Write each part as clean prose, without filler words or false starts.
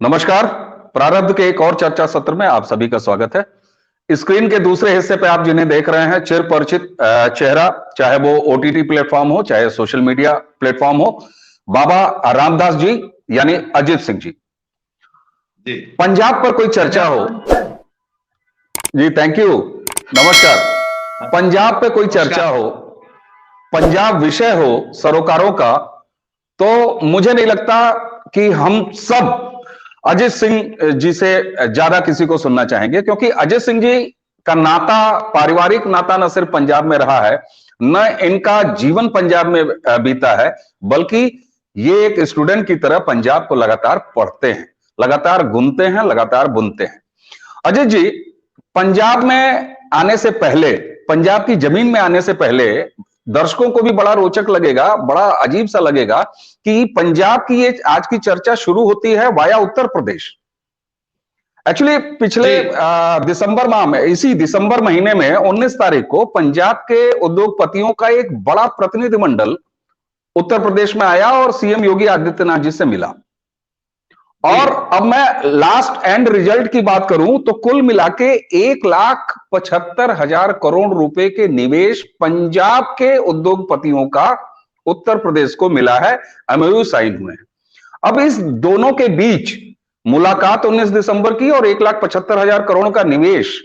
नमस्कार। प्रारब्ध के एक और चर्चा सत्र में आप सभी का स्वागत है। स्क्रीन के दूसरे हिस्से पे आप जिन्हें देख रहे हैं, चिर परिचित चेहरा, चाहे वो ओटीटी प्लेटफॉर्म हो, चाहे सोशल मीडिया प्लेटफॉर्म हो, बाबा रामदास जी यानी अजित सिंह जी। पंजाब पर कोई चर्चा हो जी, थैंक यू, नमस्कार। पंजाब पे कोई चर्चा हो, पंजाब विषय हो सरोकारों का, तो मुझे नहीं लगता कि हम सब अजित सिंह जी से ज्यादा किसी को सुनना चाहेंगे, क्योंकि अजित सिंह जी का नाता, पारिवारिक नाता न सिर्फ पंजाब में रहा है, न इनका जीवन पंजाब में बीता है, बल्कि ये एक स्टूडेंट की तरह पंजाब को लगातार पढ़ते हैं, लगातार घूमते हैं, लगातार बुनते हैं। अजित जी, पंजाब में आने से पहले, पंजाब की जमीन में आने से पहले दर्शकों को भी बड़ा रोचक लगेगा, बड़ा अजीब सा लगेगा कि पंजाब की ये आज की चर्चा शुरू होती है वाया उत्तर प्रदेश। एक्चुअली पिछले दिसंबर माह में, इसी दिसंबर महीने में 19 तारीख को पंजाब के उद्योगपतियों का एक बड़ा प्रतिनिधिमंडल उत्तर प्रदेश में आया और सीएम योगी आदित्यनाथ जी से मिला। और अब मैं लास्ट एंड रिजल्ट की बात करूं तो कुल मिला के 1,75,000 करोड़ रुपए के निवेश पंजाब के उद्योगपतियों का उत्तर प्रदेश को मिला है, एमओयू साइन हुए हैं। अब इस दोनों के बीच मुलाकात 19 दिसंबर की और 1,75,000 करोड़ का निवेश,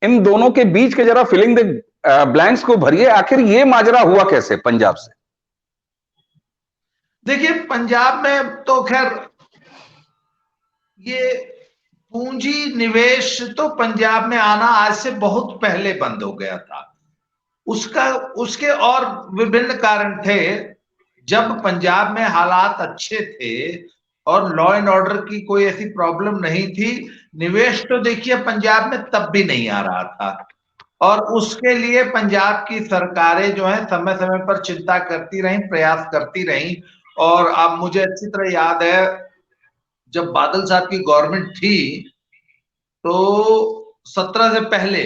इन दोनों के बीच के जरा फिलिंग द ब्लैंक्स को भरिए। आखिर ये माजरा हुआ कैसे पंजाब से? देखिए, पंजाब में तो खैर ये पूंजी निवेश तो पंजाब में आना आज से बहुत पहले बंद हो गया था। उसके और विभिन्न कारण थे। जब पंजाब में हालात अच्छे थे और लॉ एंड ऑर्डर की कोई ऐसी प्रॉब्लम नहीं थी, निवेश तो देखिए पंजाब में तब भी नहीं आ रहा था। और उसके लिए पंजाब की सरकारें जो है समय समय पर चिंता करती रहीं, प्रयास करती रहीं। और अब मुझे अच्छी तरह याद है, जब बादल साहब की गवर्नमेंट थी तो 17 से पहले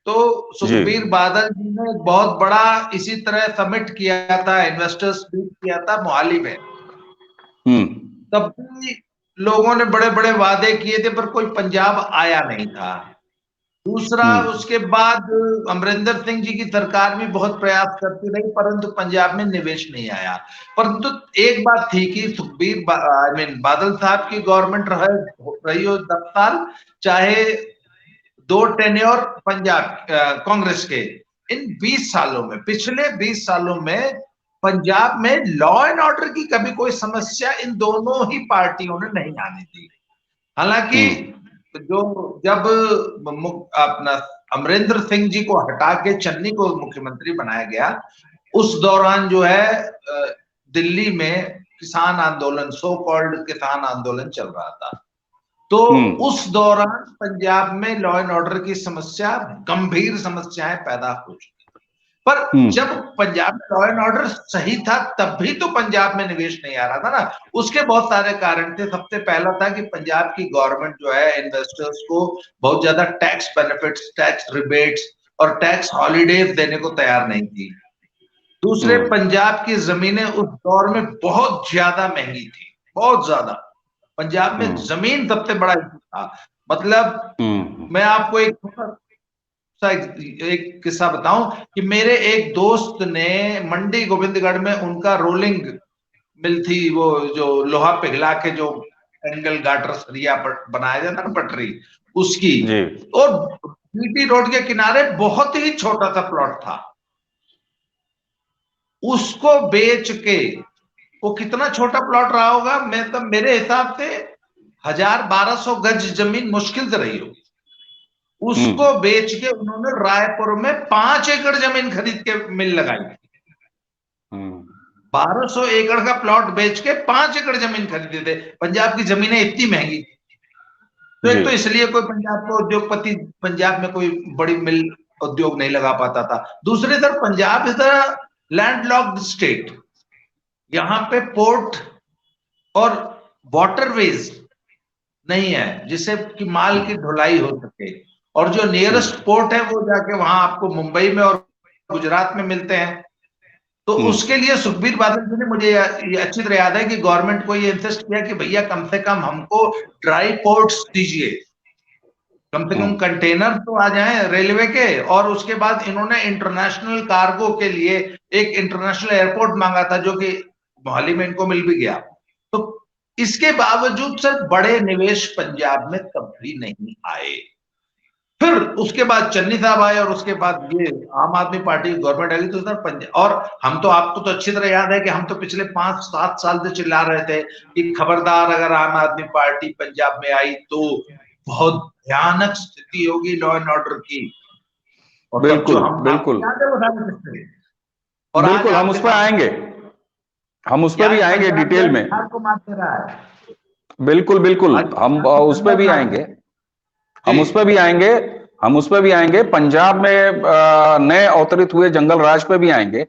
तो सुखबीर बादल जी ने बहुत बड़ा इसी तरह समिट किया था, इन्वेस्टर्स मीट किया था मोहाली में। तब भी लोगों ने बड़े बड़े वादे किए थे, पर कोई पंजाब आया नहीं था। दूसरा, उसके बाद अमरिंदर सिंह जी की सरकार भी बहुत प्रयास करती रही, परंतु पंजाब में निवेश नहीं आया। परंतु एक बात थी कि सुखबीर बादल साहब की गवर्नमेंट रही हो 10 साल, चाहे 2 टेन्योर पंजाब कांग्रेस के, इन 20 सालों में, पिछले 20 सालों में पंजाब में लॉ एंड ऑर्डर की कभी कोई समस्या इन दोनों ही पार्टियों ने नहीं आने दी। हालांकि जो जब अपना अमरिंदर सिंह जी को हटा के चन्नी को मुख्यमंत्री बनाया गया, उस दौरान जो है दिल्ली में किसान आंदोलन, सो कॉल्ड किसान आंदोलन चल रहा था। तो उस दौरान पंजाब में लॉ एंड ऑर्डर की समस्या, गंभीर समस्याएं पैदा हो चुकी। पर जब पंजाब में लॉ एंड ऑर्डर सही था तब भी तो पंजाब में निवेश नहीं आ रहा था ना। उसके बहुत सारे कारण थे। सबसे पहला था कि पंजाब की गवर्नमेंट जो है इन्वेस्टर्स को बहुत ज्यादा टैक्स बेनिफिट्स, टैक्स रिबेट्स और टैक्स हॉलीडेज देने को तैयार नहीं थी। दूसरे, पंजाब की जमीनें उस दौर में बहुत ज्यादा महंगी थी, बहुत ज्यादा। पंजाब में जमीन सबसे बड़ा था। मतलब मैं आपको एक किस्सा बताऊं कि मेरे एक दोस्त ने मंडी गोविंदगढ़ में, उनका रोलिंग मिल थी, वो जो लोहा पिघला के जो एंगल गाटर सरिया बनाया जाता ना, पटरी, उसकी। और बीटी रोड के किनारे बहुत ही छोटा सा प्लॉट था। उसको बेच के, वो कितना छोटा प्लॉट रहा होगा, मैं तब मेरे हिसाब से 1,000-1,200 गज जमीन मुश्किल से रही हो। उसको बेच के उन्होंने रायपुर में 5 एकड़ जमीन खरीद के मिल लगाई। 1,200 एकड़ का प्लॉट बेच के 5 एकड़ जमीन खरीदे थे। पंजाब की जमीनें इतनी महंगी। तो एक तो इसलिए कोई पंजाब को उद्योगपति, पंजाब में कोई बड़ी मिल उद्योग नहीं लगा पाता था। दूसरे तरफ Punjab is a landlocked state. यहाँ पे पोर्ट और वाटरवेज नहीं है जिससे कि माल की ढुलाई हो सके। और जो नियरेस्ट पोर्ट है वो जाके वहां आपको मुंबई में और गुजरात में मिलते हैं। तो उसके लिए सुखबीर बादल जी ने, मुझे ये अच्छी तरह याद है कि गवर्नमेंट को ये इंसिस्ट किया कि भैया कम से कम हमको ड्राई पोर्ट्स दीजिए, कम से कम कंटेनर तो आ जाए रेलवे के। और उसके बाद इन्होंने इंटरनेशनल कार्गो के लिए एक इंटरनेशनल एयरपोर्ट मांगा था, जो कि मोहाली में इनको मिल भी गया। तो इसके बावजूद सर बड़े निवेश पंजाब में कभी नहीं आए। फिर उसके बाद चन्नी साहब आए और उसके बाद ये आम आदमी पार्टी गवर्नमेंट आई, तो सर पंजाब, और हम तो, आपको तो अच्छी तरह याद है कि हम तो पिछले 5-7 साल से चिल्ला रहे थे कि खबरदार अगर आम आदमी पार्टी पंजाब में आई तो बहुत भयानक स्थिति होगी लॉ एंड ऑर्डर की। और तब जो बिल्कुल हम, बिल्कुल याद है वो सारी किस्से। और आज बिल्कुल, हम उस पर आएंगे, हम उस पर भी आएंगे डिटेल में। को मार दे रहा है। बिल्कुल बिल्कुल, हम उस पर भी आएंगे, हम उस पर भी आएंगे, हम उस पर भी आएंगे। पंजाब में नए अवतरित हुए जंगल राज पे भी आएंगे।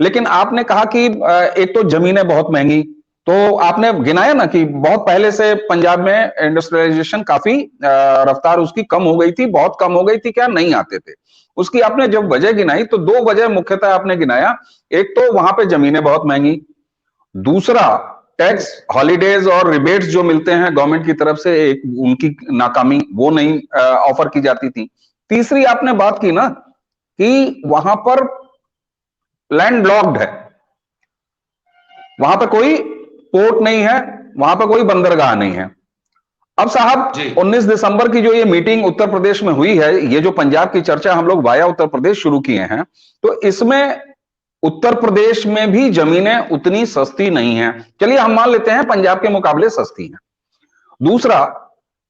लेकिन आपने कहा कि एक तो जमीनें बहुत महंगी, तो आपने गिनाया ना कि बहुत पहले से पंजाब में इंडस्ट्रियलाइजेशन काफी रफ्तार उसकी कम हो गई थी, बहुत कम हो गई थी, क्या नहीं आते थे। उसकी आपने जब वजह गिनाई तो दो वजह मुख्यतः आपने गिनाया। एक तो वहां पे जमीनें बहुत महंगी, दूसरा टैक्स हॉलीडेज और रिबेट्स जो मिलते हैं गवर्नमेंट की तरफ से, एक उनकी नाकामी, वो नहीं ऑफर की जाती थी। तीसरी आपने बात की ना कि वहां पर लैंड लॉक्ड है, वहां पर कोई पोर्ट नहीं है, वहां पर कोई बंदरगाह नहीं है। अब साहब 19 दिसंबर की जो ये मीटिंग उत्तर प्रदेश में हुई है, ये जो पंजाब की चर्चा हम लोग वाया उत्तर प्रदेश शुरू किए हैं, तो इसमें उत्तर प्रदेश में भी जमीनें उतनी सस्ती नहीं हैं। चलिए हम मान लेते हैं पंजाब के मुकाबले सस्ती हैं। दूसरा,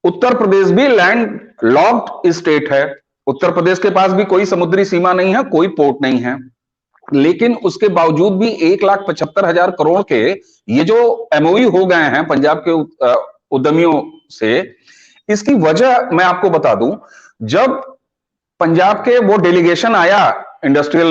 उत्तर प्रदेश भी लैंड लॉक्ड स्टेट है, उत्तर प्रदेश के पास भी कोई समुद्री सीमा नहीं है, कोई पोर्ट नहीं है। लेकिन उसके बावजूद भी 1,75,000 करोड़ के ये जो एमओयू हो गए हैं पंजाब के उद्यमियों से, इसकी वजह मैं आपको बता दूं। जब पंजाब के वो डेलीगेशन आया इंडस्ट्रियल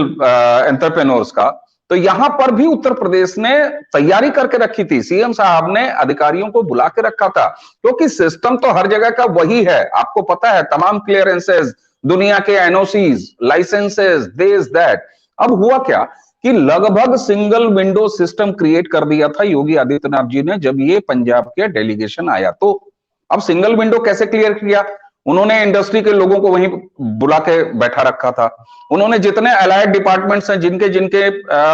एंटरप्रेन्योर्स का, तो यहां पर भी उत्तर प्रदेश ने तैयारी करके रखी थी, सीएम साहब ने अधिकारियों को बुला के रखा था, क्योंकि सिस्टम तो हर जगह का वही है, आपको पता है, तमाम क्लियरेंसेस, दुनिया के एनओसीज, लाइसेंसेस, दिस दैट। अब हुआ क्या कि लगभग सिंगल विंडो सिस्टम क्रिएट कर दिया था योगी आदित्यनाथ जी ने जब ये पंजाब के डेलीगेशन आया। तो अब सिंगल विंडो कैसे क्लियर किया? उन्होंने इंडस्ट्री के लोगों को वहीं बुला के बैठा रखा था, उन्होंने जितने अलाइड डिपार्टमेंट्स हैं, जिनके जिनके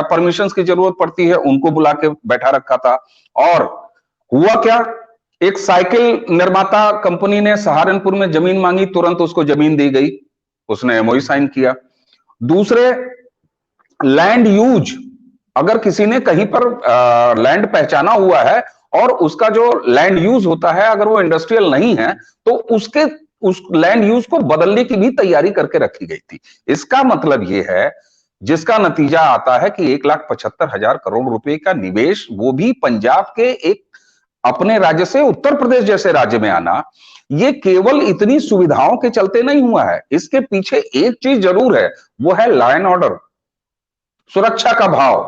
परमिशंस की जरूरत पड़ती है, उनको बुला के बैठा रखा था। और हुआ क्या, एक साइकिल निर्माता कंपनी ने सहारनपुर में जमीन मांगी, तुरंत उसको जमीन दी गई, उसने एमओयू साइन किया। दूसरे, लैंड यूज, अगर किसी ने कहीं पर लैंड पहचाना हुआ है और उसका जो लैंड यूज होता है अगर वो इंडस्ट्रियल नहीं है, तो उस लैंड यूज को बदलने की भी तैयारी करके रखी गई थी। इसका मतलब ये है, जिसका नतीजा आता है कि 1,75,000 करोड़ रुपए का निवेश, वो भी पंजाब के एक अपने राज्य से उत्तर प्रदेश जैसे राज्य में आना, ये केवल इतनी सुविधाओं के चलते नहीं हुआ है। इसके पीछे एक चीज जरूर है, वो है लॉ एंड ऑर्डर, सुरक्षा का भाव।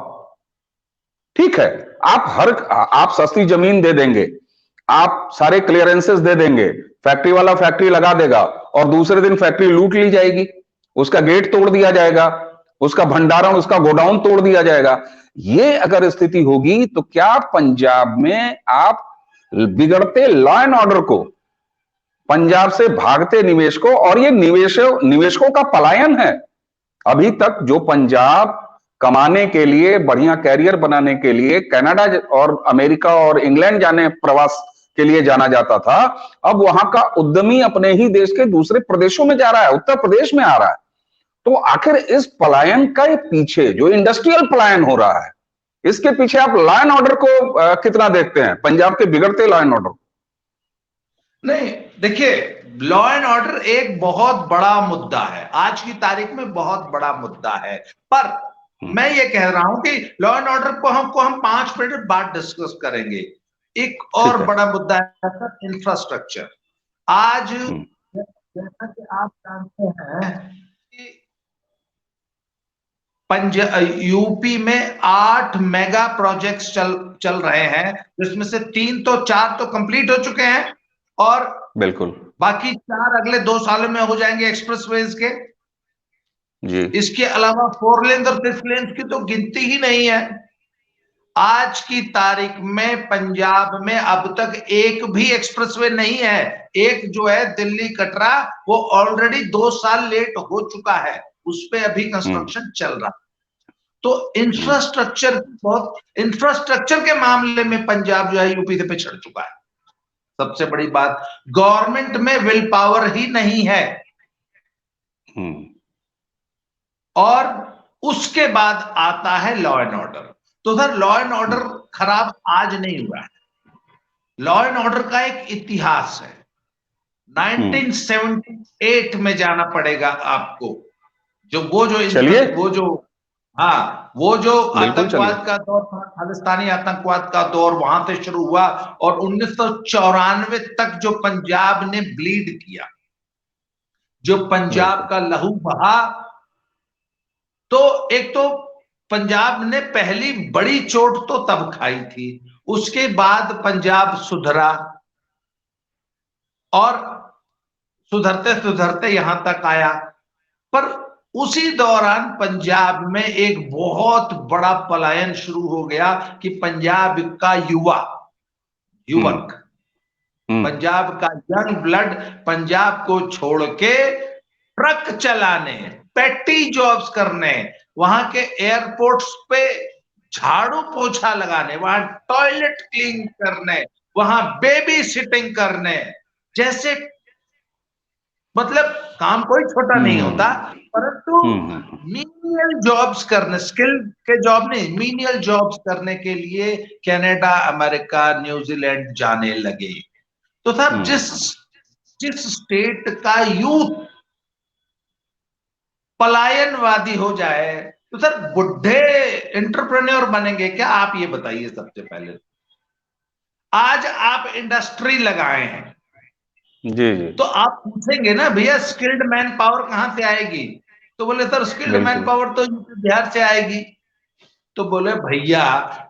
ठीक है, आप सस्ती जमीन दे देंगे, आप सारे क्लियरेंसेस दे देंगे, फैक्ट्री वाला फैक्ट्री लगा देगा और दूसरे दिन फैक्ट्री लूट ली जाएगी, उसका गेट तोड़ दिया जाएगा, उसका भंडारण, उसका गोडाउन तोड़ दिया जाएगा। ये अगर स्थिति होगी तो क्या पंजाब में आप बिगड़ते लॉ एंड ऑर्डर को, पंजाब से भागते निवेश को, और ये निवेशकों का पलायन है। अभी तक जो पंजाब कमाने के लिए, बढ़िया कैरियर बनाने के लिए कनाडा और अमेरिका और इंग्लैंड जाने प्रवास के लिए जाना जाता था, अब वहां का उद्यमी अपने ही देश के दूसरे प्रदेशों में जा रहा है, उत्तर प्रदेश में आ रहा है। तो आखिर इस पलायन के पीछे, जो इंडस्ट्रियल पलायन हो रहा है, इसके पीछे आप लॉ एंड ऑर्डर को कितना देखते हैं, पंजाब के बिगड़ते लॉ एंड ऑर्डर? नहीं, देखिए, लॉ एंड ऑर्डर एक बहुत बड़ा मुद्दा है, आज की तारीख में बहुत बड़ा मुद्दा है। पर मैं ये कह रहा हूं कि लॉ एंड ऑर्डर को हम 5 मिनट बाद डिस्कस करेंगे। एक और बड़ा मुद्दा है इंफ्रास्ट्रक्चर। आज जैसा कि आप जानते हैं कि यूपी में 8 मेगा प्रोजेक्ट्स चल रहे हैं, जिसमें से 3 तो 4 तो कंप्लीट हो चुके हैं और बिल्कुल बाकी 4 अगले 2 सालों में हो जाएंगे एक्सप्रेसवेज के। जी। इसके अलावा 4 लेन और 6 लेन की तो गिनती ही नहीं है। आज की तारीख में पंजाब में अब तक एक भी एक्सप्रेसवे नहीं है। एक जो है दिल्ली कटरा, वो ऑलरेडी 2 साल लेट हो चुका है, उस पे अभी कंस्ट्रक्शन चल रहा। तो इंफ्रास्ट्रक्चर के मामले में पंजाब जो है यूपी से पिछड़ चुका है। सबसे बड़ी बात, गवर्नमेंट में विल पावर ही नहीं है। और उसके बाद आता है लॉ एंड ऑर्डर। तो सर, लॉ एंड ऑर्डर खराब आज नहीं हुआ है। लॉ एंड ऑर्डर का एक इतिहास है। 1978 में जाना पड़ेगा आपको। चलिए, वो जो बिल्कुल चलिए। आतंकवाद का दौर था, खालिस्तानी आतंकवाद का दौर वहां से शुरू हुआ और 1994 तक जो पंजाब ने ब्लीड किया, जो पंजाब का लहू बहा, तो एक तो पंजाब ने पहली बड़ी चोट तो तब खाई थी। उसके बाद पंजाब सुधरा और सुधरते सुधरते यहां तक आया। पर उसी दौरान पंजाब में एक बहुत बड़ा पलायन शुरू हो गया कि पंजाब का युवक, पंजाब का यंग ब्लड पंजाब को छोड़ के ट्रक चलाने, पेटी जॉब्स करने, वहां के एयरपोर्ट्स पे झाड़ू पोछा लगाने, वहां टॉयलेट क्लीन करने, वहां बेबी सिटिंग करने जैसे, मतलब काम कोई छोटा नहीं होता, परंतु मीनियल जॉब्स करने, स्किल के जॉब नहीं, मीनियल जॉब्स करने के लिए कनाडा, अमेरिका, न्यूजीलैंड जाने लगे। तो साहब, जिस स्टेट का यूथ पलायनवादी हो जाए, तो सर बुढ़े एंटरप्रेन्योर बनेंगे क्या? आप ये बताइए। सबसे पहले, आज आप इंडस्ट्री लगाए हैं, जी जी, तो आप पूछेंगे ना, भैया स्किल्ड मैन पावर कहां से आएगी? तो बोले सर, स्किल्ड मैन बिल्कुल। पावर तो यूपी बिहार से आएगी। तो बोले भैया,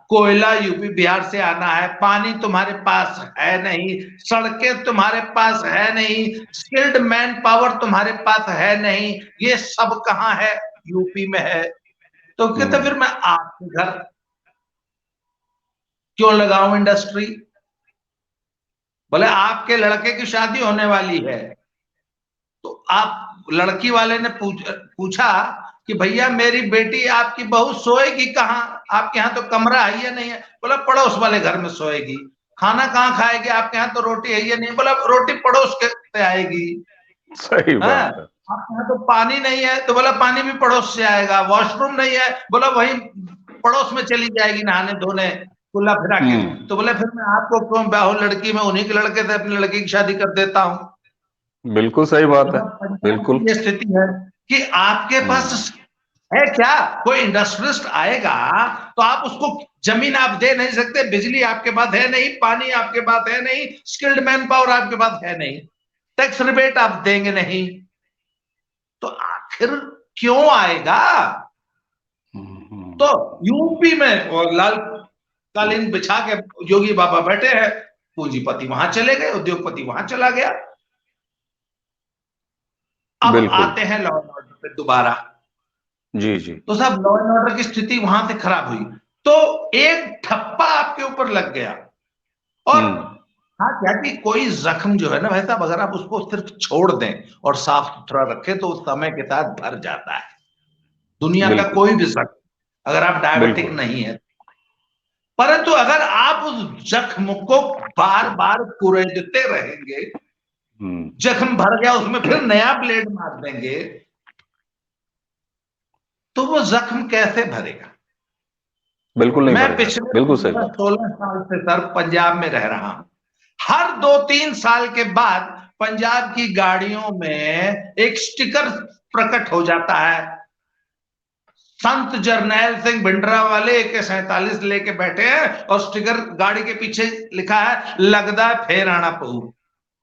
कोयला यूपी बिहार से आना है, पानी तुम्हारे पास है नहीं, सड़कें तुम्हारे पास है नहीं, स्किल्ड मैन पावर तुम्हारे पास है नहीं, ये सब कहां है? यूपी में है। तो कहते फिर मैं आपके घर क्यों लगाऊं इंडस्ट्री? बोले आपके लड़के की शादी होने वाली है, तो आप लड़की वाले ने पूछा कि भैया मेरी बेटी, आपकी बहू सोएगी कहाँ? आपके यहाँ तो कमरा है या नहीं है? बोला पड़ोस वाले घर में सोएगी। खाना कहाँ खाएगी? आपके यहाँ तो रोटी है या नहीं? बोला रोटी पड़ोस के से आएगी। सही बात है। आपके यहाँ तो पानी नहीं है? तो बोला पानी भी पड़ोस से आएगा। वॉशरूम नहीं है? बोला वही पड़ोस में चली जाएगी नहाने धोने, कुल्ला फिरा के। तो बोले फिर मैं आपको क्यों ब्याह लड़की, में उन्हीं के लड़के से अपनी लड़की की शादी कर देता हूँ। बिल्कुल सही बात है। बिल्कुल। ये स्थिति है कि आपके पास है क्या? कोई इंडस्ट्रियलिस्ट आएगा तो आप उसको जमीन आप दे नहीं सकते, बिजली आपके पास है नहीं, पानी आपके पास है नहीं, स्किल्ड मैन पावर आपके पास है नहीं, टैक्स रिबेट आप देंगे नहीं, तो आखिर क्यों आएगा? तो यूपी में और लाल कालीन बिछा के योगी बाबा बैठे हैं, पूंजीपति वहां चले गए, उद्योगपति वहां चला गया। अब आते हैं लॉ एंड ऑर्डर पे दोबारा। जी जी। तो साहब, लॉ एंड ऑर्डर की स्थिति वहां से खराब हुई, तो एक ठप्पा आपके ऊपर लग गया। और हाँ, क्या कि कोई जख्म जो है ना भाई साहब, अगर आप उसको सिर्फ छोड़ दें और साफ सुथरा रखें तो समय के साथ भर जाता है। दुनिया का कोई भी जख्म, अगर आप डायबिटिक नहीं है, परंतु अगर आप उस जख्म को बार बार कुरेदते रहेंगे, जख्म भर गया उसमें फिर नया ब्लेड मार देंगे, तो वो जख्म कैसे भरेगा? बिल्कुल नहीं मैं भरेगा। पिछले बिल्कुल सही। 16 साल से सर पंजाब में रह रहा हूं। हर 2-3 साल के बाद पंजाब की गाड़ियों में एक स्टिकर प्रकट हो जाता है, संत जरनैल सिंह भिंडरा वाले AK-47 लेके बैठे हैं और स्टिकर गाड़ी के पीछे लिखा है, लगता है फिर आना पड़ू,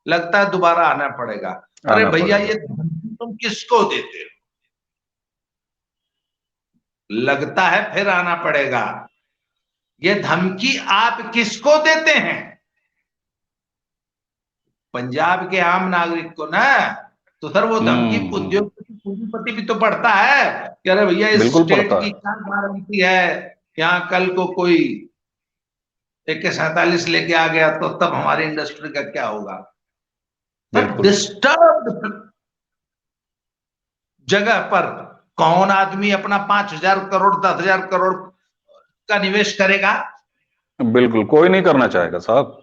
लगता है दोबारा आना पड़ेगा। अरे भैया, ये तुम किसको देते हो? लगता है फिर आना पड़ेगा, ये धमकी आप किसको देते हैं? पंजाब के आम नागरिक को ना। तो सर वो धमकी उद्योगपति पूंजीपति भी तो पढ़ता है कि अरे भैया इस बिल्कुल स्टेट पड़ता की है। क्या गारंटी है, यहाँ कल को कोई AK-47 लेके आ गया तो तब हमारी इंडस्ट्री का क्या होगा। पर बिल्कुल डिस्टर्ब जगह पर कौन आदमी अपना 5,000 करोड़ 10,000 करोड़ का निवेश करेगा। बिल्कुल, कोई नहीं करना चाहेगा साहब।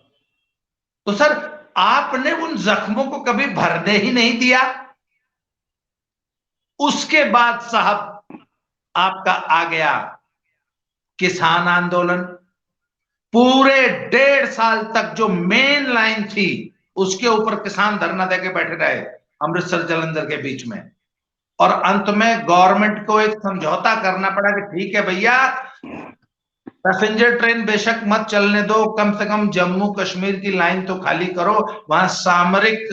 तो सर आपने उन जख्मों को कभी भरने ही नहीं दिया। उसके बाद साहब आपका आ गया किसान आंदोलन। पूरे 1.5 साल तक जो मेन लाइन थी उसके ऊपर किसान धरना देके बैठे रहे अमृतसर जालंधर के बीच में। और अंत में गवर्नमेंट को एक समझौता करना पड़ा कि ठीक है भैया, पैसेंजर ट्रेन बेशक मत चलने दो, कम से कम जम्मू कश्मीर की लाइन तो खाली करो, वहां सामरिक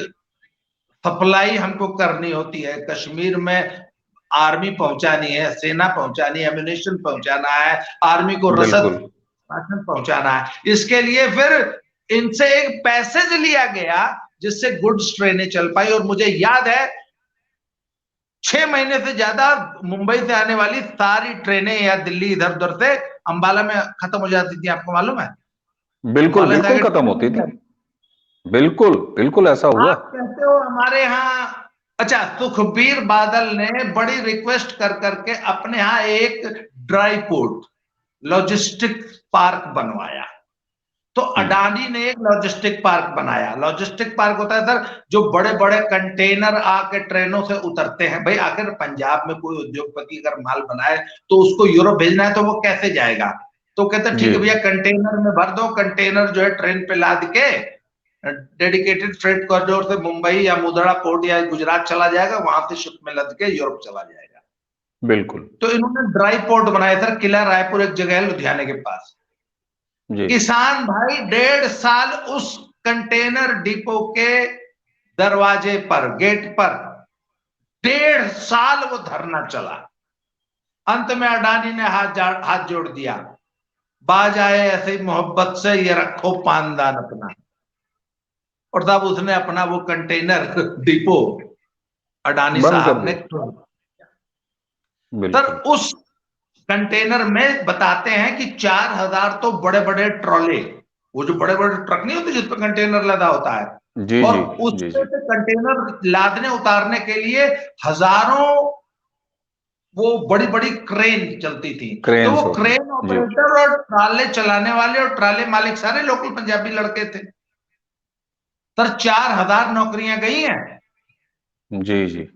सप्लाई हमको करनी होती है। कश्मीर में आर्मी पहुंचानी है, सेना पहुंचानी है, एम्युनिशन पहुंचाना है, आर्मी को रसद बिल्कुल राशन पहुंचाना है। इसके लिए फिर इनसे एक पैसेज लिया गया जिससे गुड्स ट्रेनें चल पाई। और मुझे याद है 6 महीने से ज्यादा मुंबई से आने वाली सारी ट्रेनें या दिल्ली इधर उधर से अंबाला में खत्म हो जाती थी, आपको मालूम है। बिल्कुल अंबाला से बिल्कुल आगे खत्म ट्रेन होती नहीं थी। जाती। बिल्कुल बिल्कुल ऐसा हुआ। आप कहते हो हमारे यहाँ, अच्छा सुखबीर बादल ने बड़ी रिक्वेस्ट कर करके अपने यहाँ एक ड्राई पोर्ट लॉजिस्टिक पार्क बनवाया। तो अडानी ने एक लॉजिस्टिक पार्क बनाया। लॉजिस्टिक पार्क होता है सर जो बड़े बड़े कंटेनर आके ट्रेनों से उतरते हैं। भाई आखिर पंजाब में कोई उद्योगपति अगर माल बनाए तो उसको यूरोप भेजना है तो वो कैसे जाएगा। तो कहते ठीक जी है भैया कंटेनर में भर दो, कंटेनर जो है ट्रेन पे लाद के डेडिकेटेड फ्रेट कॉरिडोर से मुंबई या मुंद्रा पोर्ट या गुजरात चला जाएगा, वहां से शिप में लद के यूरोप चला जाएगा। बिल्कुल। तो इन्होंने ड्राई पोर्ट बनाया सर, किला रायपुर एक जगह है लुधियाने के पास। जी किसान भाई 1.5 साल उस कंटेनर डिपो के दरवाजे पर, गेट पर 1.5 साल वो धरना चला। अंत में अडानी ने हाथ जोड़ दिया, बाज आए ऐसे मोहब्बत से ये रखो पानदान अपना। और तब उसने अपना वो कंटेनर डिपो अडानी बंद कर साहब ने दिया। सर बिल्कुल। उस कंटेनर में बताते हैं कि 4,000 तो बड़े बड़े ट्रॉले, वो जो बड़े बड़े ट्रक नहीं होते जिसपे कंटेनर लदा होता है, जी और जी जी उसपे जी। से कंटेनर लादने उतारने के लिए हजारों वो बड़ी बड़ी क्रेन चलती थी। तो क्रेन्स वो होते क्रेन हैं जी। ऑपरेटर और ट्राले चलाने वाले और ट्राले मालिक सारे लोकल पंजाबी लड़के थे। सर 4,000 नौकरियां गई हैं। जी जी।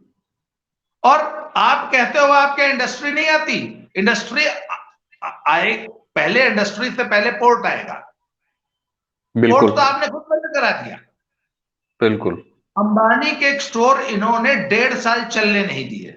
और आप कहते हो आपके इंडस्ट्री नहीं आती। इंडस्ट्री आए, पहले इंडस्ट्री से पहले पोर्ट आएगा। पोर्ट बिल्कुल तो आपने खुद बंद करा दिया। बिल्कुल। अंबानी के एक स्टोर इन्होंने 1.5 साल चलने नहीं दिए।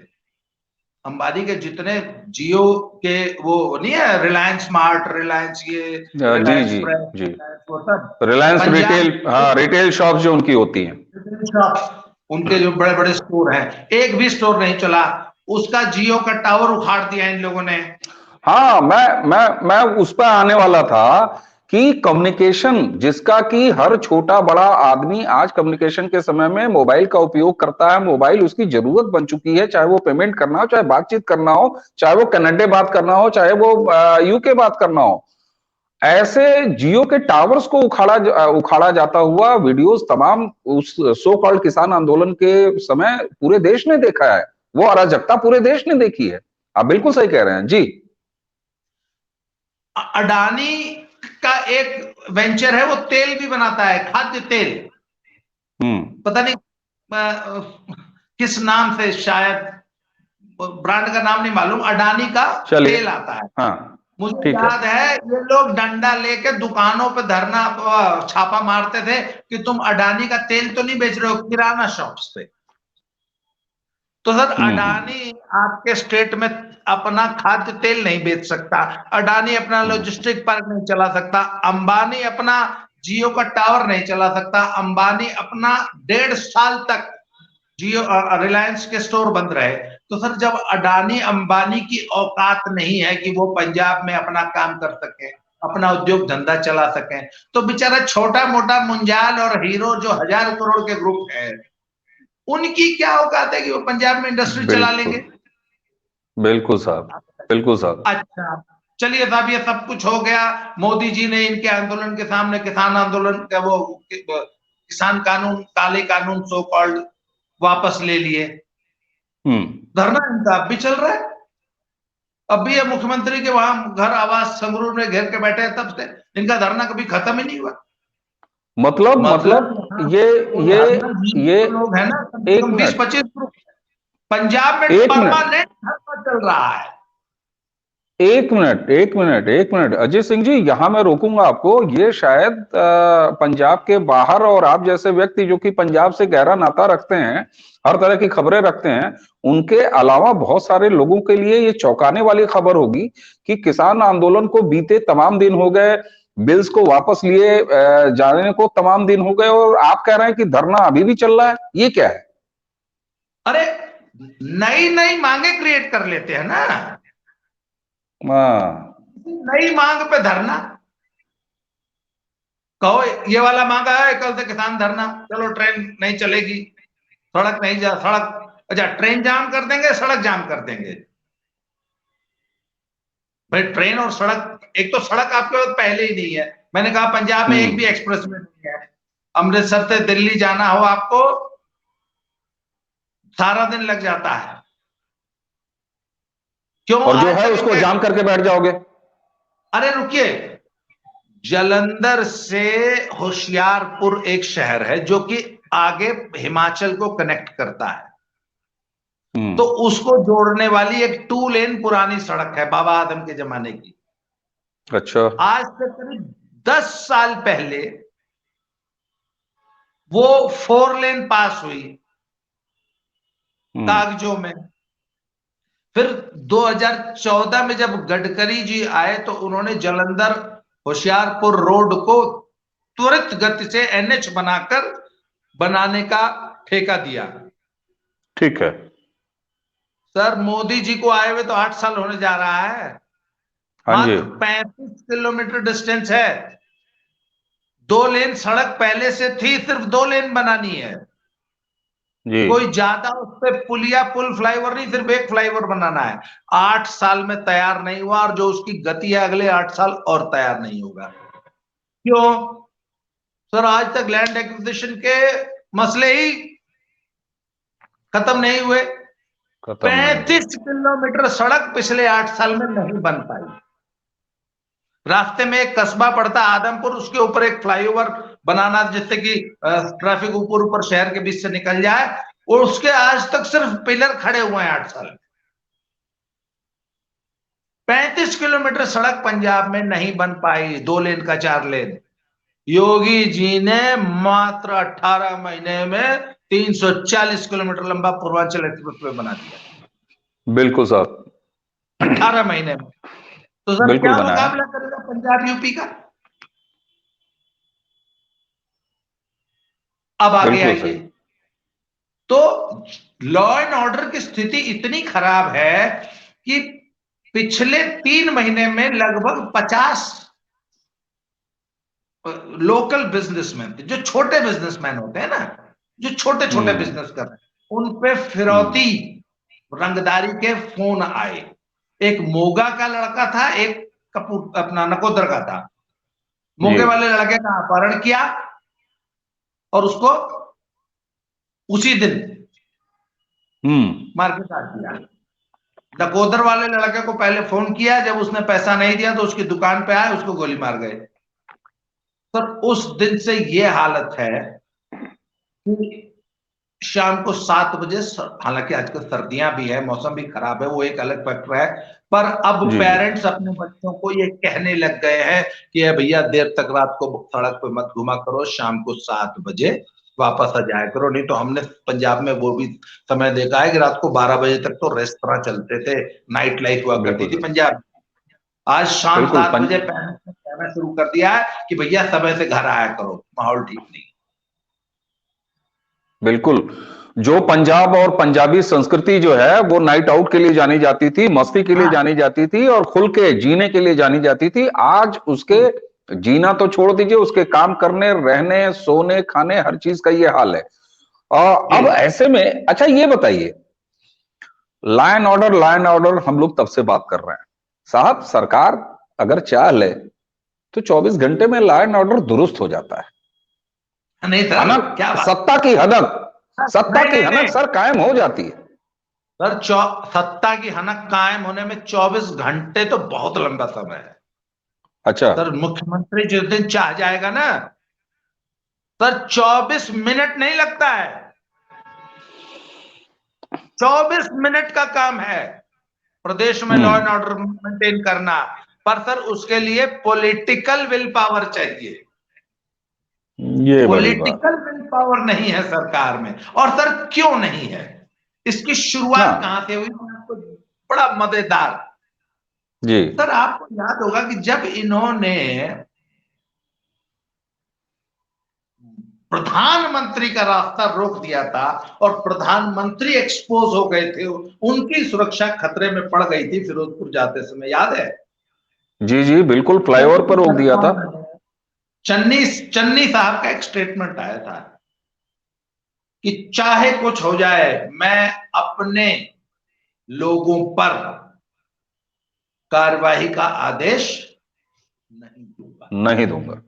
अंबानी के जितने जियो के वो नहीं है, रिलायंस स्मार्ट, रिलायंस ये, जी रिलायंस जी फ्रेश, जी। रिलायंस वो सब रिलायंस पंजाब रिटेल, हाँ रिटेल शॉप जो उनकी होती हैं। शॉप्स, उनके जो बड़े बड़े स्टोर हैं, एक भी स्टोर नहीं चला। उसका जियो का टावर उखाड़ दिया इन लोगों ने। हाँ, मैं उस पर आने वाला था कि कम्युनिकेशन जिसका कि हर छोटा बड़ा आदमी आज कम्युनिकेशन के समय में मोबाइल का उपयोग करता है, मोबाइल उसकी जरूरत बन चुकी है, चाहे वो पेमेंट करना हो, चाहे बातचीत करना हो, चाहे वो कनाडा बात करना हो, चाहे वो यूके बात करना हो। ऐसे जियो के टावर्स को उखाड़ा जाता हुआ वीडियोस तमाम उस सो कॉल्ड किसान आंदोलन के समय पूरे देश ने देखा है। वो अराजकता पूरे देश ने देखी है। आप बिल्कुल सही कह रहे हैं जी। अडानी का एक वेंचर है, वो तेल भी बनाता है, खाद्य तेल। पता नहीं किस नाम से, शायद ब्रांड का नाम नहीं मालूम, अडानी का चलिए। तेल आता है। हाँ मुझे ठीक है। याद है ये लोग डंडा लेके दुकानों पे धरना छापा मारते थे कि तुम अडानी का तेल तो नहीं बेच रहे हो किराना शॉप्स पे। तो सर हम्म। अडानी आपके स्टेट में अपना खाद्य तेल नहीं बेच सकता, अडानी अपना हम्म। लॉजिस्टिक पार्क नहीं चला सकता, अंबानी अपना जियो का टावर नहीं चला सकता, अंबानी अपना 1.5 साल तक जियो रिलायंस के स्टोर बंद रहे। तो सर जब अडानी अंबानी की औकात नहीं है कि वो पंजाब में अपना काम कर सके, अपना उद्योग धंधा चला सके, तो बेचारा छोटा मोटा मुंजाल और हीरो जो 1,000 करोड़ के ग्रुप है, उनकी क्या औकात है कि वो पंजाब में इंडस्ट्री चला लेंगे? बिल्कुल साहब, बिल्कुल साहब। अच्छा, चलिए साहब, ये सब कुछ हो गया। मोदी जी ने इनके आंदोलन के सामने किसान आंदोलन का वो किसान कानून, काले कानून सो कॉल्ड, वापस ले लिए। धरना इनका अब भी चल रहा है। अब भी ये मुख्यमंत्री के वहां घर आवास संगरूर में घेर के बैठे हैं, तब से इनका धरना कभी खत्म ही नहीं हुआ। मतलब यहाँ ये वो ये धरना जीतने ये को लोग है ना, कम से एक कम मिनट, 20-25 ग्रुप। पंजाब में एक मिनट, परमानेंट धरना चल रहा है। एक मिनट अजय सिंह जी, यहां मैं रोकूंगा आपको। ये शायद पंजाब के बाहर और आप जैसे व्यक्ति जो कि पंजाब से गहरा नाता रखते हैं, हर तरह की खबरें रखते हैं, उनके अलावा बहुत सारे लोगों के लिए ये चौंकाने वाली खबर होगी कि किसान आंदोलन को बीते तमाम दिन हो गए, बिल्स को वापस लिए जाने को तमाम दिन हो गए, और आप कह रहे हैं कि धरना अभी भी चल रहा है। ये क्या है? अरे, नई नई मांगे क्रिएट कर लेते हैं ना। हाँ, नई मांग पे धरना। कहो ये वाला मांगा है, कल से किसान धरना, चलो ट्रेन नहीं चलेगी, सड़क नहीं जा, सड़क, अच्छा ट्रेन जाम कर देंगे, सड़क जाम कर देंगे। भाई ट्रेन और सड़क, एक तो सड़क आपके पास पहले ही नहीं है। मैंने कहा पंजाब में एक भी एक्सप्रेस वे नहीं है। अमृतसर से दिल्ली जाना हो आपको, सारा दिन लग जाता है। क्यों और जो आज है तक उसको इनका? जाम करके बैठ जाओगे। अरे रुकिए, जालंधर से होशियारपुर एक शहर है जो कि आगे हिमाचल को कनेक्ट करता है, तो उसको जोड़ने वाली एक 2 लेन पुरानी सड़क है बाबा आदम के जमाने की। अच्छा। आज से करीब 10 साल पहले वो 4 लेन पास हुई कागजों में। फिर 2014 में जब गडकरी जी आए तो उन्होंने जालंधर होशियारपुर रोड को त्वरित गति से एनएच बनाने का ठेका दिया। ठीक है। सर मोदी जी को आए हुए तो 8 साल होने जा रहा है। हाँ जी। मात्र 35 किलोमीटर डिस्टेंस है। 2 लेन सड़क पहले से थी, सिर्फ 2 लेन बनानी है। जी। कोई ज्यादा उस पर पुलिया, पुल, फ्लाईओवर नहीं, सिर्फ एक फ्लाईओवर बनाना है। 8 साल में तैयार नहीं हुआ, और जो उसकी गति है अगले 8 साल और तैयार नहीं होगा। क्यों सर? आज तक लैंड एक्विजिशन के मसले ही खत्म नहीं हुए। 35 किलोमीटर सड़क पिछले 8 साल में नहीं बन पाई। रास्ते में एक कस्बा पड़ता आदमपुर, उसके ऊपर एक फ्लाईओवर बनाना जिससे कि ट्रैफिक ऊपर ऊपर शहर के बीच से निकल जाए, और उसके आज तक सिर्फ पिलर खड़े हुए हैं 8 साल में। 35 किलोमीटर सड़क पंजाब में नहीं बन पाई, 2 लेन का 4 लेन। योगी जी ने मात्र 18 महीने में 340 किलोमीटर लंबा पूर्वांचल एक्सप्रेसवे बना दिया। बिल्कुल साहब, 18 महीने में। तो सर बिल्कुल क्या बनाया। मुकाबला करेगा पंजाब यूपी का? अब आगे बिल्कुल आइए, सही। तो लॉ एंड ऑर्डर की स्थिति इतनी खराब है कि पिछले 3 महीने में लगभग 50 लोकल बिजनेसमैन, जो छोटे बिजनेसमैन होते हैं ना, जो छोटे छोटे बिजनेस कर रहे हैं, उन पे फिरौती रंगदारी के फोन आए। एक मोगा का लड़का था, एक कपूर अपना नकोदर का था। मोगे वाले लड़के का अपहरण किया और उसको उसी दिन मार के काट दिया। नकोदर वाले लड़के को पहले फोन किया, जब उसने पैसा नहीं दिया तो उसकी दुकान पे आए, उसको गोली मार गए। तो उस दिन से ये हालत है कि शाम को 7 बजे, हालांकि आजकल सर्दियां भी है, मौसम भी खराब है, वो एक अलग फैक्टर है, पर अब पेरेंट्स अपने बच्चों को ये कहने लग गए हैं कि भैया देर तक रात को सड़क पे मत घुमा करो, शाम को 7 बजे वापस आ जाया करो। नहीं तो हमने पंजाब में वो भी समय देखा है कि रात को 12 बजे तक तो रेस्तरां चलते थे, नाइट लाइफ हुआ करती थी पंजाब। आज शाम 7 बजे पेरेंट्स ने कहना शुरू कर दिया है कि भैया समय से घर आया करो, माहौल ठीक नहीं। बिल्कुल। जो पंजाब और पंजाबी संस्कृति जो है वो नाइट आउट के लिए जानी जाती थी, मस्ती के लिए जानी जाती थी और खुल के जीने के लिए जानी जाती थी, आज उसके जीना तो छोड़ दीजिए, उसके काम करने, रहने, सोने, खाने, हर चीज का ये हाल है। अब ऐसे में अच्छा ये बताइए, लॉ एंड ऑर्डर हम लोग तब से बात कर रहे हैं साहब, सरकार अगर चाह ले तो 24 घंटे में लॉ एंड ऑर्डर दुरुस्त हो जाता है। नहीं सर, क्या हनक, बात। सत्ता की हनक, सत्ता नहीं की नहीं हनक नहीं सर कायम हो जाती है। सर, सत्ता की हनक कायम होने में 24 घंटे तो बहुत लंबा समय है। अच्छा। सर मुख्यमंत्री जिस दिन चाह जाएगा ना सर, 24 मिनट नहीं लगता है, 24 मिनट का काम है प्रदेश में लॉ एंड ऑर्डर मेंटेन करना। पर सर उसके लिए पॉलिटिकल विल पावर चाहिए। ये बड़ी बात। पॉलिटिकल विल पावर नहीं है सरकार में। और सर क्यों नहीं है, इसकी शुरुआत हाँ कहां से हुई, मैं आपको बड़ा मजेदार। जी। सर आपको याद होगा कि जब इन्होंने प्रधानमंत्री का रास्ता रोक दिया था और प्रधानमंत्री एक्सपोज हो गए थे, उनकी सुरक्षा खतरे में पड़ गई थी फिरोजपुर जाते समय, याद है। जी जी बिल्कुल, फ्लाईओवर पर रोक दिया था। चन्नी चन्नी साहब का एक स्टेटमेंट आया था कि चाहे कुछ हो जाए मैं अपने लोगों पर कार्रवाई का आदेश नहीं दूंगा। नहीं दूंगा।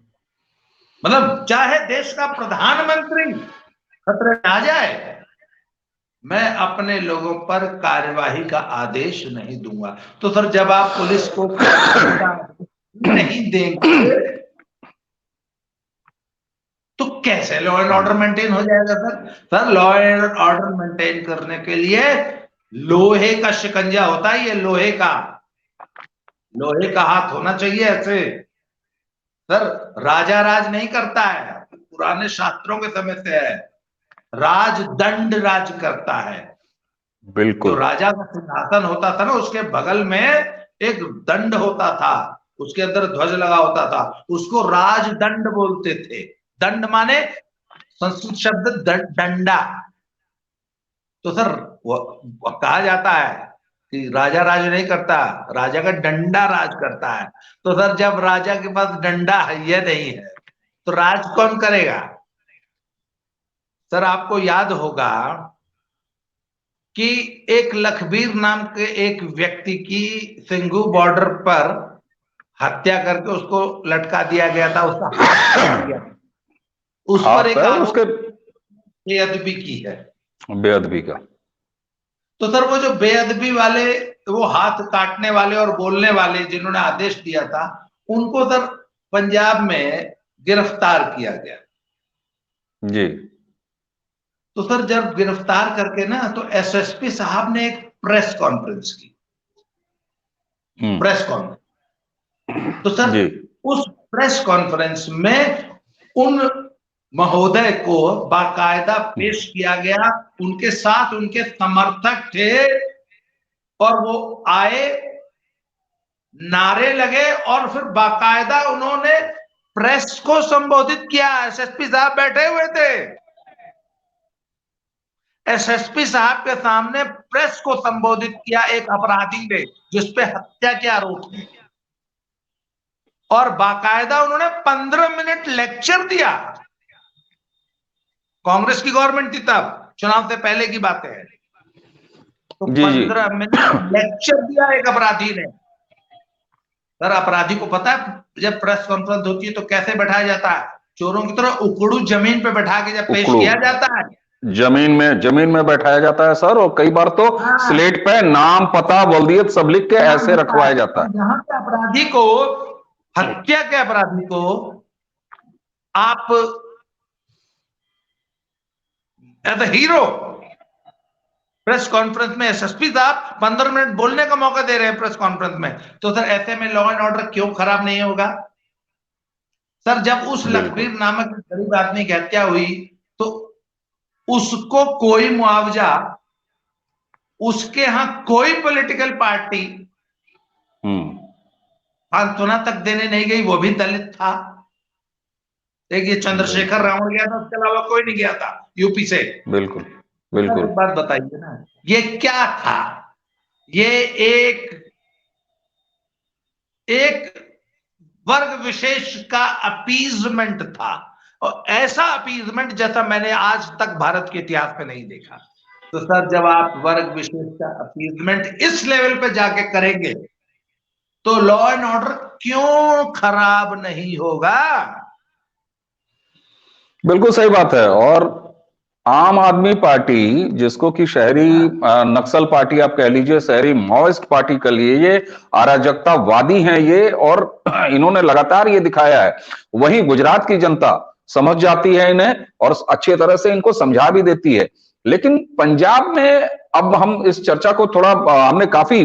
मतलब चाहे देश का प्रधानमंत्री खतरे में आ जाए, मैं अपने लोगों पर कार्यवाही का आदेश नहीं दूंगा। तो सर जब आप पुलिस को कार्यवाही का आदेश नहीं देंगे तो कैसे लॉ एंड ऑर्डर मेंटेन हो जाएगा sir. Sir law and order maintain करने के लिए लोहे का शिकंजा होता है, ये लोहे का हाथ होना चाहिए ऐसे। सर राजा राज नहीं करता है, पुराने शास्त्रों के समय से है, राज दंड राज करता है। जो बिल्कुल। राजा का सिंहासन होता था ना, उसके बगल में एक दंड होता था, उसके अंदर ध्वज लगा होता था, उसको राजदंड बोलते थे। दंड माने संस्कृत शब्द डंडा। तो सर कहा जाता है कि राजा राज नहीं करता, राजा का डंडा राज करता है। तो सर जब राजा के पास डंडा है ये नहीं है तो राज कौन करेगा। सर आपको याद होगा कि एक लखबीर नाम के एक व्यक्ति की सिंघू बॉर्डर पर हत्या करके उसको लटका दिया गया था, उसका हाथ काट दिया, उस पर हाथ एक पैर आरोप उसके बेअदबी की है। बेअदबी का। तो सर वो जो बेअदबी वाले, वो हाथ काटने वाले और बोलने वाले जिन्होंने आदेश दिया था, उनको सर पंजाब में गिरफ्तार किया गया। जी। तो सर जब गिरफ्तार करके ना तो एसएसपी साहब ने एक प्रेस कॉन्फ्रेंस की, प्रेस कॉन्फ्रेंस। तो सर जी। उस प्रेस कॉन्फ्रेंस में उन महोदय को बाकायदा पेश किया गया, उनके साथ उनके समर्थक थे और वो आए, नारे लगे और फिर बाकायदा उन्होंने प्रेस को संबोधित किया। एसएसपी साहब बैठे हुए थे, एसएसपी साहब के सामने प्रेस को संबोधित किया एक अपराधी ने जिसपे हत्या के आरोप है, और बाकायदा उन्होंने 15 मिनट लेक्चर दिया। कांग्रेस की गवर्नमेंट थी तब, चुनाव से पहले की बातें हैं। तो जी जी 15 मिनट लेक्चर दिया एक अपराधी ने। सर अपराधी को पता है जब प्रेस कॉन्फ्रेंस होती है तो कैसे बैठाया जाता है, चोरों की तरह उकड़ू जमीन पे बैठा के जब पेश उकड़ू किया जाता है। जमीन में बैठाया जाता है सर, और कई बार तो हाँ, स्लेट पे नाम पता बल्दियत सब लिख के नाम ऐसे होता है। रखवाया जाता और यहाँ पे अपराधी को, हत्या के अपराधी को आप as a hero press conference में, एसएसपी साहब 15 मिनट बोलने का मौका दे रहे हैं प्रेस कॉन्फ्रेंस में, तो सर ऐसे में लॉ एंड ऑर्डर क्यों खराब नहीं होगा। सर जब उस है। लखबीर बिल्कुल। नामक गरीब आदमी की हत्या हुई तो उसको कोई मुआवजा, उसके यहां कोई पॉलिटिकल पार्टी हम्म। सांत्वना तक देने नहीं गई, वो भी दलित था। एक ये चंद्रशेखर बिल्कुल रावण गया था, उसके अलावा कोई नहीं गया था यूपी से। बिल्कुल तो सर बिल्कुल। एक बात बताइए ना, ये क्या था, ये एक एक वर्ग विशेष का अपीजमेंट था। और ऐसा अपीजमेंट जैसा मैंने आज तक भारत के इतिहास में नहीं देखा। तो सर, जब आप वर्ग विशेष का अपीजमेंट इस लेवल पे जाके करेंगे तो लॉ एंड ऑर्डर क्यों खराब नहीं होगा? बिल्कुल सही बात है। और आम आदमी पार्टी, जिसको कि शहरी नक्सल पार्टी आप कह लीजिए, शहरी माओइस्ट पार्टी के लिए ये अराजकतावादी हैं ये, और इन्होंने लगातार ये दिखाया है। वहीं गुजरात की जनता समझ जाती है इन्हें और अच्छी तरह से इनको समझा भी देती है। लेकिन पंजाब में अब हम इस चर्चा को थोड़ा हमने काफी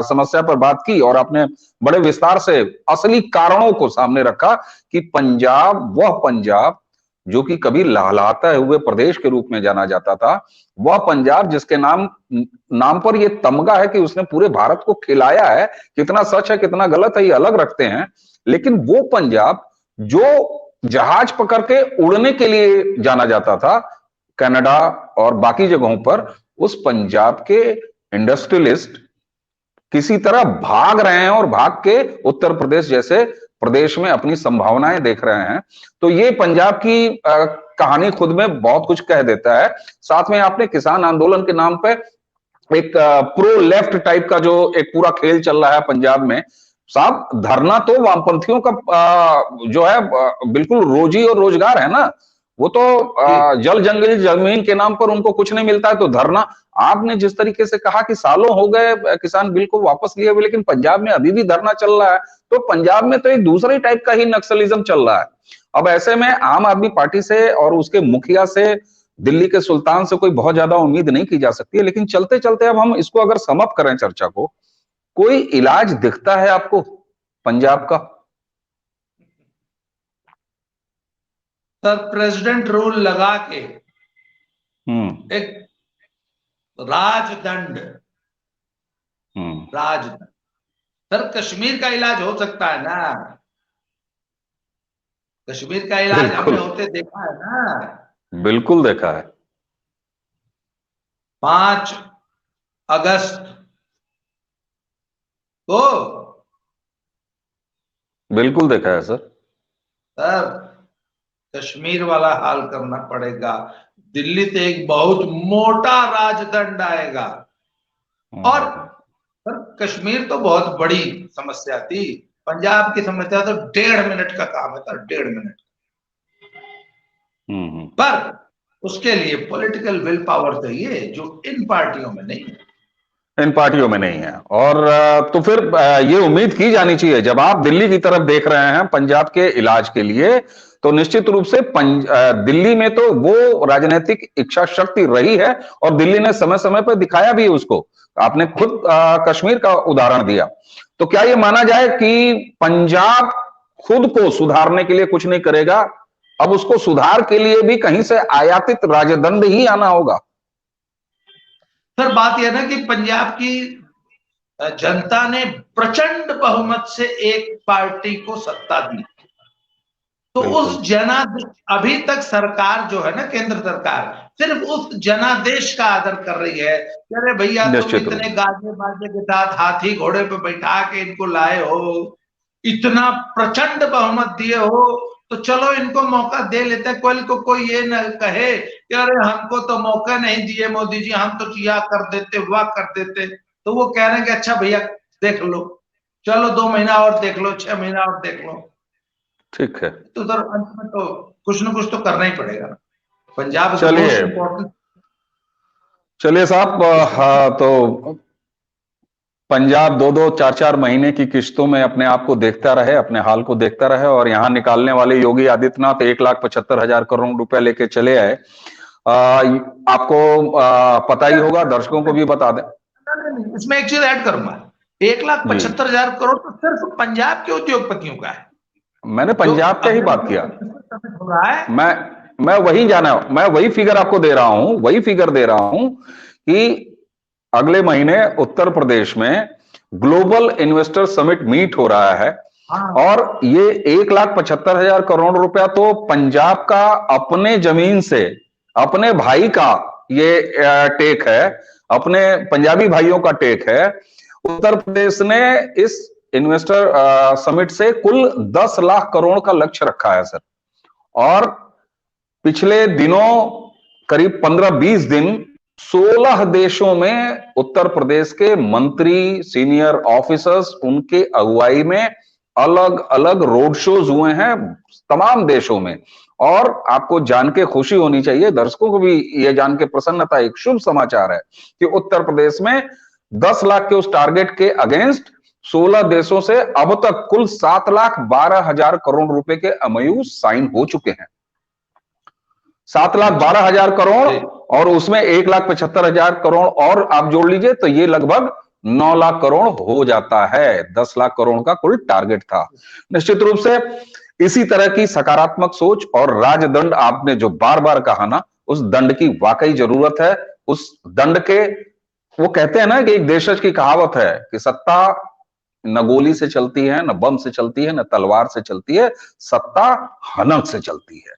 समस्या पर बात की और आपने बड़े विस्तार से असली कारणों को सामने रखा कि पंजाब, वह पंजाब जो कि कभी लहलहाते हुए प्रदेश के रूप में जाना जाता था, वह पंजाब जिसके नाम पर यह तमगा है कि उसने पूरे भारत को खिलाया है। कितना सच है कितना गलत है ये अलग रखते हैं, लेकिन वो पंजाब जो जहाज पकड़ के उड़ने के लिए जाना जाता था कनाडा और बाकी जगहों पर, उस पंजाब के इंडस्ट्रियलिस्ट किसी तरह भाग रहे हैं और भाग के उत्तर प्रदेश जैसे प्रदेश में अपनी संभावनाएं देख रहे हैं। तो ये पंजाब की कहानी खुद में बहुत कुछ कह देता है। साथ में आपने किसान आंदोलन के नाम पे एक प्रो लेफ्ट टाइप का जो एक पूरा खेल चल रहा है पंजाब में। साहब, धरना तो वामपंथियों का जो है बिल्कुल रोजी और रोजगार है ना। वो तो जल जंगल जमीन के नाम पर उनको कुछ नहीं मिलता है, तो धरना। आपने जिस तरीके से कहा कि सालों हो गए किसान बिल को वापस लिए हुए, लेकिन पंजाब में अभी भी धरना चल रहा है। तो पंजाब में तो एक दूसरे टाइप का ही नक्सलिज्म चल रहा है। अब ऐसे में आम आदमी पार्टी से और उसके मुखिया से, दिल्ली के सुल्तान से कोई बहुत ज्यादा उम्मीद नहीं की जा सकती है। लेकिन चलते चलते अब हम इसको अगर समअप करें चर्चा को, कोई इलाज दिखता है आपको पंजाब का? सर, प्रेसिडेंट रूल लगा के एक राजदंड, राजदंड। सर, कश्मीर का इलाज हो सकता है ना? कश्मीर का इलाज हमने होते देखा है ना? बिल्कुल देखा है। 5 अगस्त को बिल्कुल देखा है सर। सर, कश्मीर वाला हाल करना पड़ेगा। दिल्ली से एक बहुत मोटा राजदंड आएगा। और सर, कश्मीर तो बहुत बड़ी समस्या थी, पंजाब की समस्या तो 1.5 मिनट का काम है सर, 1.5 मिनट। पर उसके लिए पॉलिटिकल विल पावर चाहिए, जो इन पार्टियों में नहीं है। इन पार्टियों में नहीं है। और तो फिर ये उम्मीद की जानी चाहिए, जब आप दिल्ली की तरफ देख रहे हैं पंजाब के इलाज के लिए, तो निश्चित रूप से दिल्ली में तो वो राजनीतिक इच्छा शक्ति रही है और दिल्ली ने समय समय पर दिखाया भी उसको। आपने खुद कश्मीर का उदाहरण दिया। तो क्या ये माना जाए कि पंजाब खुद को सुधारने के लिए कुछ नहीं करेगा, अब उसको सुधार के लिए भी कहीं से आयातित राजदंड ही आना होगा? सर, बात यह ना कि पंजाब की जनता ने प्रचंड बहुमत से एक पार्टी को सत्ता दी, तो उस जनादेश, अभी तक सरकार जो है ना, केंद्र सरकार सिर्फ उस जनादेश का आदर कर रही है। अरे भैया, तुम इतने गाजे बाजे के साथ हाथी घोड़े पे बैठा के इनको लाए हो, इतना प्रचंड बहुमत दिए हो, तो चलो इनको मौका दे लेते हैं। कल को कोई ये न कहे कि अरे हमको तो मौका नहीं दिए मोदी जी, हम तो यह कर देते वाह कर देते। तो वो कह रहे हैं कि अच्छा भैया देख लो, चलो 2 महीना और देख लो, 6 महीना और देख लो। ठीक है। तो सर, अंत में तो कुछ न कुछ तो करना ही पड़ेगा। पंजाब चलिए साहब, तो पंजाब 2-2, 4-4 महीने की किश्तों में अपने आप को देखता रहे, अपने हाल को देखता रहे, और यहां निकालने वाले योगी आदित्यनाथ 1,75,000 करोड़ रुपए लेके चले आए। आपको पता ही होगा, दर्शकों को भी बता दें। इसमें एक चीज ऐड करूंगा, 1,75,000 करोड़ तो सिर्फ पंजाब के उद्योगपतियों का है। मैंने पंजाब का ही बात किया। मैं वही फिगर आपको दे रहा हूं, वही फिगर दे रहा हूं कि अगले महीने उत्तर प्रदेश में ग्लोबल इन्वेस्टर समिट मीट हो रहा है। और ये 1,75,000 करोड़ रुपया तो पंजाब का अपने जमीन से, अपने भाई का ये टेक है, अपने पंजाबी भाइयों का टेक है। उत्तर प्रदेश ने इस इन्वेस्टर समिट से कुल 10 लाख करोड़ का लक्ष्य रखा है सर। और पिछले दिनों करीब 15-20 दिन 16 देशों में उत्तर प्रदेश के मंत्री, सीनियर ऑफिसर्स, उनके अगुवाई में अलग अलग रोड शोज हुए हैं तमाम देशों में। और आपको जान के खुशी होनी चाहिए, दर्शकों को भी यह जान के प्रसन्नता, एक शुभ समाचार है कि उत्तर प्रदेश में 10 लाख के उस टारगेट के अगेंस्ट 16 देशों से अब तक कुल 7,12,000 करोड़ रुपए के एमओयू साइन हो चुके हैं। 7,12,000 करोड़ और उसमें 1,75,000 करोड़ और आप जोड़ लीजिए तो ये लगभग 9 लाख करोड़ हो जाता है। 10 लाख करोड़ का कुल टारगेट था। निश्चित रूप से इसी तरह की सकारात्मक सोच और राजदंड, आपने जो बार बार कहा ना, उस दंड की वाकई जरूरत है। उस दंड के, वो कहते हैं ना कि एक देशज की कहावत है कि सत्ता न गोली से चलती है, न बम से चलती है, न तलवार से चलती है, सत्ता हनक से चलती है।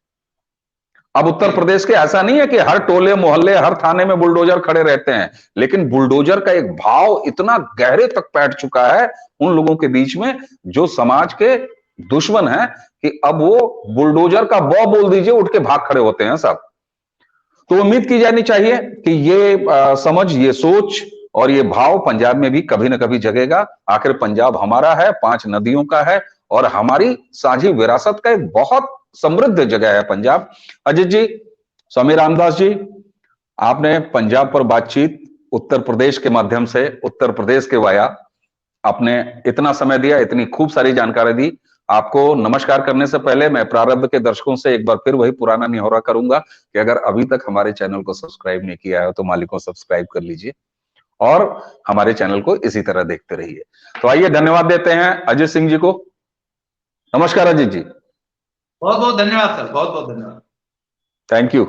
अब उत्तर प्रदेश के ऐसा नहीं है कि हर टोले मोहल्ले, हर थाने में बुलडोजर खड़े रहते हैं, लेकिन बुलडोजर का एक भाव इतना गहरे तक बैठ चुका है उन लोगों के बीच में जो समाज के दुश्मन है कि अब वो बुलडोजर का बॉ बोल दीजिए, उठ के भाग खड़े होते हैं सब। तो उम्मीद की जानी चाहिए कि ये समझ, ये सोच और ये भाव पंजाब में भी कभी ना कभी जगेगा। आखिर पंजाब हमारा है, 5 नदियों का है और हमारी साझी विरासत का एक बहुत समृद्ध जगह है पंजाब। अजित जी, स्वामी रामदास जी, आपने पंजाब पर बातचीत उत्तर प्रदेश के माध्यम से, उत्तर प्रदेश के वाया आपने इतना समय दिया, इतनी खूब सारी जानकारी दी। आपको नमस्कार करने से पहले मैं प्रारब्ध के दर्शकों से एक बार फिर वही पुराना निहोरा करूंगा कि अगर अभी तक हमारे चैनल को सब्सक्राइब नहीं किया है तो मालिकों सब्सक्राइब कर लीजिए और हमारे चैनल को इसी तरह देखते रहिए। तो आइए धन्यवाद देते हैं अजित सिंह जी को। नमस्कार अजित जी। बहुत बहुत धन्यवाद सर, बहुत बहुत धन्यवाद। Thank you.